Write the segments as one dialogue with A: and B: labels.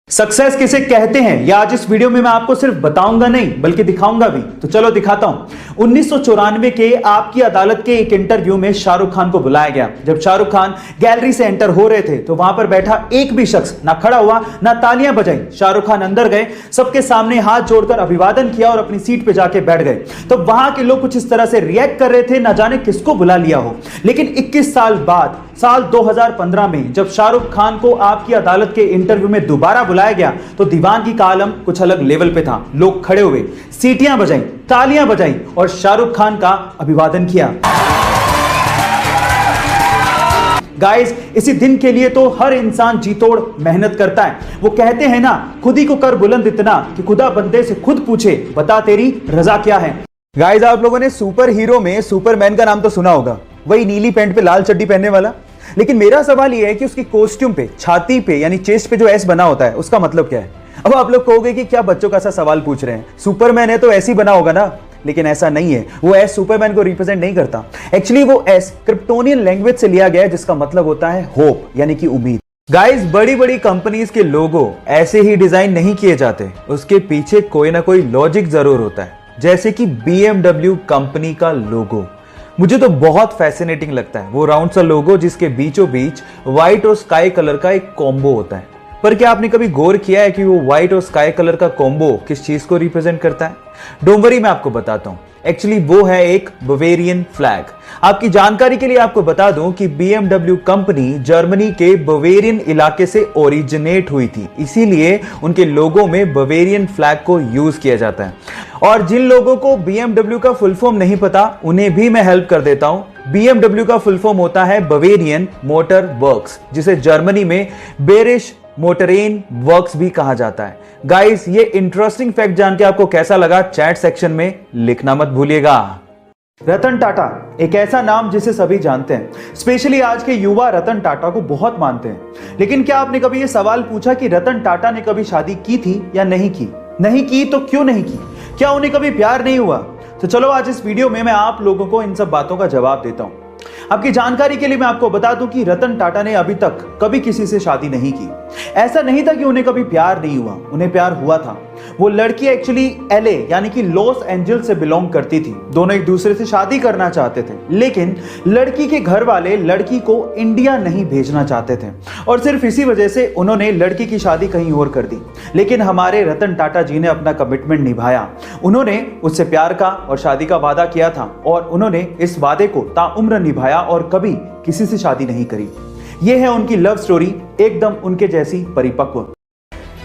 A: Success किसे कहते हैं यह आज इस वीडियो में मैं आपको सिर्फ बताऊंगा नहीं बल्कि दिखाऊंगा भी। तो चलो दिखाता हूं। 1994 के आपकी अदालत के एक इंटरव्यू में शाहरुख खान को बुलाया गया। जब शाहरुख खान गैलरी से एंटर हो रहे थे तो वहां पर बैठा एक भी शख्स ना खड़ा हुआ ना तालियां बजाई। शाहरुख खान अंदर गए, सबके सामने हाथ जोड़कर अभिवादन किया और अपनी सीट पर जाके बैठ गए। तो वहां के लोग कुछ इस तरह से रिएक्ट कर रहे थे, ना जाने किसको बुला लिया हो। लेकिन 21 साल बाद साल 2015 में जब शाहरुख खान को आपकी अदालत के इंटरव्यू में दोबारा बुलाया गया तो दीवानगी का आलम कुछ अलग लेवल पे था। लोग खड़े हुए, सीटियां बजाई, तालियां बजाई और शाहरुख खान का अभिवादन किया। गाइस, इसी दिन के लिए तो हर इंसान जी तोड़ मेहनत करता है। वो कहते हैं ना, खुद ही को कर बुलंद इतना कि खुदा बंदे से खुद पूछे बता तेरी रजा क्या है। गाइस, आप लोगों ने सुपर हीरो में सुपरमैन का नाम तो सुना होगा, वही नीली पैंट पे लाल चड्डी पहनने वाला। लेकिन मेरा सवाल यह है कि उसकी कॉस्ट्यूम पे, छाती पे यानी चेस्ट पे जो एस बना होता है उसका मतलब क्या है। अब आप लोग कहोगे कि क्या बच्चों का सा सवाल पूछ रहे हैं, सुपरमैन है तो ऐसे ही बना होगा ना। लेकिन ऐसा नहीं है, वो एस सुपरमैन को रिप्रेजेंट नहीं करता। एक्चुअली वो एस क्रिप्टोनियन लैंग्वेज से लिया गया है जिसका मतलब होता है होप यानी कि उम्मीद। गाइस, बड़ी बड़ी कंपनीज के लोगो ऐसे ही डिजाइन नहीं किए जाते, उसके पीछे कोई ना कोई लॉजिक जरूर होता है। जैसे कि BMW कंपनी का लोगो मुझे तो बहुत फैसिनेटिंग लगता है। वो राउंड सा लोगो जिसके बीचों बीच व्हाइट और स्काई कलर का एक कॉम्बो होता है। पर क्या आपने कभी गौर किया है कि वो व्हाइट और स्काई कलर का कॉम्बो किस चीज को रिप्रेजेंट करता है? डोंट वरी, मैं आपको बताता हूं। एक्चुअली वो है एक बवेरियन फ्लैग। आपकी जानकारी के लिए आपको बता दूं कि BMW कंपनी जर्मनी के बवेरियन इलाके से ओरिजिनेट हुई थी, इसीलिए उनके लोगों में बवेरियन फ्लैग को यूज किया जाता है। और जिन लोगों को BMW का फुल फॉर्म नहीं पता उन्हें भी मैं हेल्प कर देता हूं। BMW का फुल फॉर्म होता है बवेरियन मोटर वर्क्स, जिसे जर्मनी में बेरिश मोटरेन वर्क्स भी कहा जाता है। गाइस, ये इंटरेस्टिंग फैक्ट जान के आपको कैसा लगा चैट सेक्शन में लिखना मत भूलिएगा। रतन टाटा एक ऐसा नाम जिसे सभी जानते हैं, स्पेशली आज के युवा रतन टाटा को बहुत मानते हैं। लेकिन क्या आपने कभी यह सवाल पूछा कि रतन टाटा ने कभी शादी की थी या नहीं की? नहीं की तो क्यों नहीं की? क्या उन्हें कभी प्यार नहीं हुआ? तो चलो आज इस वीडियो में मैं आप लोगों को इन सब बातों का जवाब देता हूं। आपकी जानकारी के लिए मैं आपको बता दूं कि रतन टाटा ने अभी तक कभी किसी से शादी नहीं की। ऐसा नहीं था कि उन्हें कभी प्यार नहीं हुआ, उन्हें प्यार हुआ था। वो लड़की एक्चुअली LA यानी कि लॉस एंजल्स से बिलोंग करती थी। दोनों एक दूसरे से शादी करना चाहते थे, लेकिन लड़की के घर वाले लड़की को इंडिया नहीं भेजना चाहते थे और सिर्फ इसी वजह से उन्होंने लड़की की शादी कहीं और कर दी। लेकिन हमारे रतन टाटा जी ने अपना कमिटमेंट निभाया। उन्होंने उससे प्यार का और शादी का वादा किया था और उन्होंने इस वादे को ताउम्र निभाया और कभी किसी से शादी नहीं करी। यह है उनकी लव स्टोरी, एकदम उनके जैसी परिपक्व।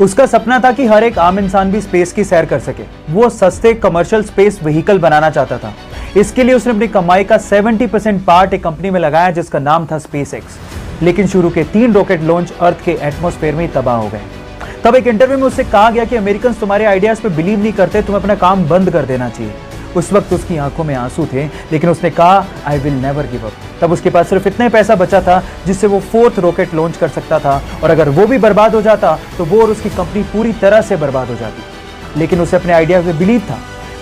A: उसका सपना था कि हर एक आम इंसान भी स्पेस की सैर कर सके। वो सस्ते कमर्शियल स्पेस व्हीकल बनाना चाहता था। इसके लिए उसने अपनी कमाई का 70% पार्ट एक कंपनी में लगाया जिसका नाम था SpaceX। लेकिन शुरू के 3 रॉकेट लॉन्च अर्थ के एटमॉस्फेयर में ही तबाह हो गए। तब एक इंटरव्यू में उससे कहा गया कि अमेरिकन तुम्हारे आइडियाज पे बिलीव नहीं करते, तुम्हें अपना काम बंद कर देना चाहिए। उस वक्त उसकी आंखों में आंसू थे, लेकिन उसने कहा I will never give up. तब उसके पास सिर्फ इतना पैसा बचा था जिससे वो 4th रॉकेट लॉन्च कर सकता था, और अगर वो भी बर्बाद हो जाता तो वो और उसकी कंपनी पूरी तरह से बर्बाद हो जाती। लेकिन उसे अपने आइडिया पे बिलीव था।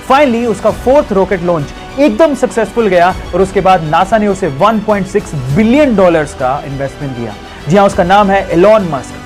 A: फाइनली उसका 4th रॉकेट लॉन्च एकदम सक्सेसफुल गया और उसके बाद नासा ने उसे $1.6 बिलियन का इन्वेस्टमेंट दिया। जी हाँ, उसका नाम है एलोन मस्क।